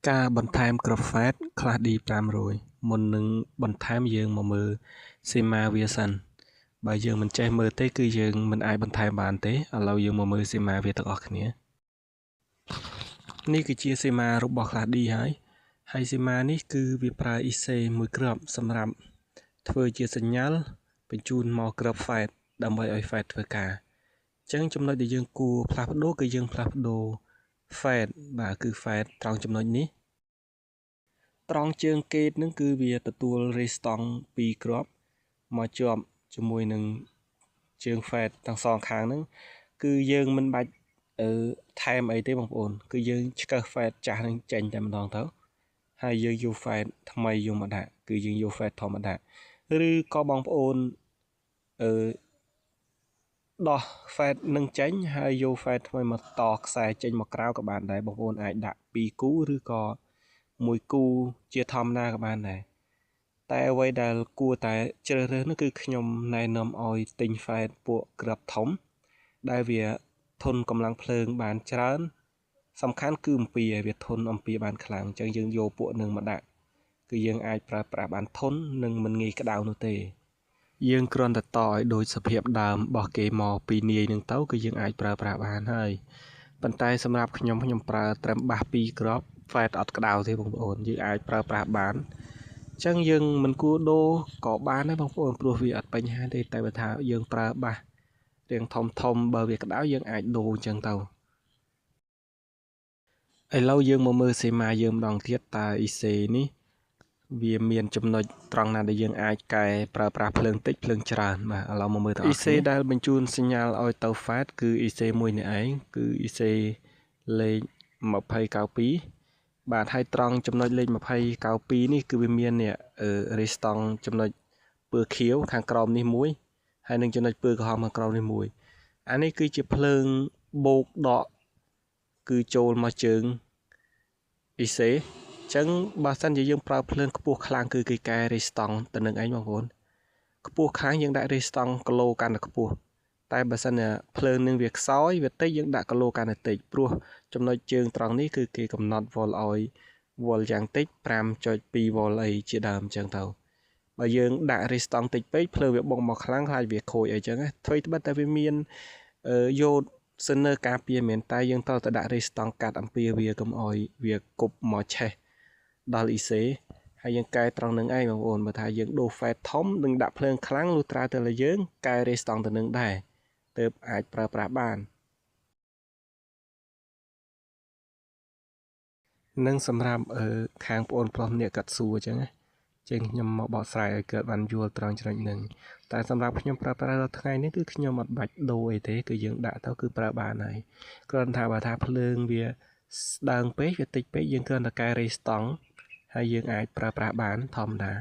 ការបន្ថែមក្រូហ្វេតខ្លះឌី500មុននឹងបន្ថែមយើងមកមើលសីមាវាសិនបើយើងមិនចេះមើលទេគឺយើងមិនអាចបន្ថែមបានទេឥឡូវយើងមកមើលសីមាវាទាំងអស់គ្នានេះគឺជាសីមារបស់ខ្លះឌីហើយសីមានេះគឺវាប្រើអ៊ីសេមួយគ្រាប់សម្រាប់ធ្វើជាសញ្ញាបញ្ជូនមកក្របហ្វេតដើម្បីឲ្យហ្វេតធ្វើការអញ្ចឹងចំណុចដែលយើងគួរផ្លាស់ប្ដូរគឺយើងផ្លាស់ប្ដូរហ្វេតបាទគឺហ្វេតត្រង់ចំណុចនេះត្រង់ជើងកេតនឹងគឺវាទទួលរេស្តង់2គ្រាប់មកជាប់ជាមួយនឹងជើងហ្វេតទាំងសងខាងហ្នឹងគឺយើងមិនបាច់ថែមអីទេបងប្អូនគឺយើងឆ្កឹះហ្វេតចាស់នឹងចេញតែម្ដងទៅហើយយើងយកហ្វេតថ្មីយកមកដាក់គឺយើងយកហ្វេតធម្មតាឬក៏បងប្អូនដោះហ្វេតនឹងចេញហើយយកហ្វេតថ្មីមកតខ្សែចេញមកក្រៅក៏បានដែរបងប្អូនអាចដាក់2គូឬក៏1គូជាធម្មតាក៏បានដែរតែអ្វីដែលគួរតែជ្រើសរើសនោះគឺខ្ញុំណែនាំឲ្យទិញហ្វេតពួកក្របធំដែលវាធន់កម្លាំងភ្លើងបានច្រើនសំខាន់គឺអំពីឲ្យវាធន់អំពីបានខ្លាំងអញ្ចឹងយើងយកពួកនឹងមកដាក់គឺយើងអាចប្រើប្រាស់បានធន់និងមិនងាយក្តៅនោះទេយើងគ្រាន់តែតឲ្យដូចសភាពដើមរបស់គេមកពីនាយនឹងទៅគឺយើងអាចប្រើប្រាស់បានហើយប៉ុន្តែសម្រាប់ខ្ញុំប្រើត្រឹមបាស2គ្រាប់ហ្វេតអត់ក្តៅទេបងប្អូនយើងអាចប្រើប្រាស់បានអញ្ចឹងយើងមិនគួរដូរក៏បានដែរបងប្អូនព្រោះវាអត់បញ្ហាទេតែបើថាយើងប្រើបាសរាងធំបើវាក្តៅយើងអាចដូរអញ្ចឹងទៅឥឡូវយើងមកមើលសីមាយើងម្ដងទៀតតើអ៊ីសេនេះវាមានចំណុចត្រង់ណាដែលយើងអាចកែប្រើប្រាស់ភ្លើងតិចភ្លើងច្រើនបាទឥឡូវមកមើលតើអ៊ីសេដែលបញ្ជូនសញ្ញាឲ្យទៅហ្វេតគឺអ៊ីសេមួយនេះឯងគឺអ៊ីសេលេខ2092បាទហើយត្រង់ចំណុចលេខ2092នេះគឺវាមាននេះរេស្តង់ចំណុចពើខៀវខាងក្រោមនេះមួយហើយនឹងចំណុចពើក្រហមខាងក្រោមនេះមួយអានេះគឺជាភ្លើងបូកដកគឺចូលមកជើងអ៊ីសេអញ្ចឹងបើសិនជាយើងប្រើភ្លើងខ្ពស់ខ្លាំងគឺគេកែរេស្តង់ទៅនឹងឯងបងប្អូនខ្ពស់ខ្លាំងយើងដាក់រេស្តង់គីឡូកាន់តែខ្ពស់តែបើសិនជាភ្លើងនឹងវាខ្សោយវាតិចយើងដាក់គីឡូកាន់តែតិចព្រោះចំណុចជើងត្រង់នេះគឺគេកំណត់វ៉ុលឲ្យវ៉ុលយ៉ាងតិច 5.2 វ៉ុលអីជាដើមអញ្ចឹងទៅបើយើងដាក់រេស្តង់តិចពេកភ្លើងវាបុកមកខ្លាំងខ្លាចវាខូចអីចឹងថ្មីត្បិតតែវាមានយ៉ូតសិនើការពារមែនតែយើងត្រូវតែដាក់រេស្តង់កាត់អំពីវាកុំឲ្យវាគប់មកឆេះដល់អ៊ីសេហើយយើងកែត្រង់នឹងឯងបងប្អូនបើថាយើងដូរហ្វេតធំនឹងដាក់ភ្លើងខ្លាំងលុះត្រាតែយើងកែរេស្តង់ទៅនឹងដែរទើបអាចប្រើប្រាស់បាននឹងសម្រាប់ខាងបងប្អូនប្រុសម្នាក់កាត់សួរអញ្ចឹងណាចឹងខ្ញុំមកបកស្រាយឲ្យកើតបានយល់ត្រង់ចំណុចហ្នឹងតែសម្រាប់ខ្ញុំប្រើប្រាស់ដល់ថ្ងៃនេះគឺខ្ញុំអត់បាច់ដូរអីទេគឺយើងដាក់ទៅគឺប្រើបានហើយគ្រាន់តែបើថាភ្លើងវាស្ដើងពេកវាតិចពេកយើងគ្រាន់តែកែរេស្តង់ហើយយើងអាចប្រើប្រាស់បានធម្មតា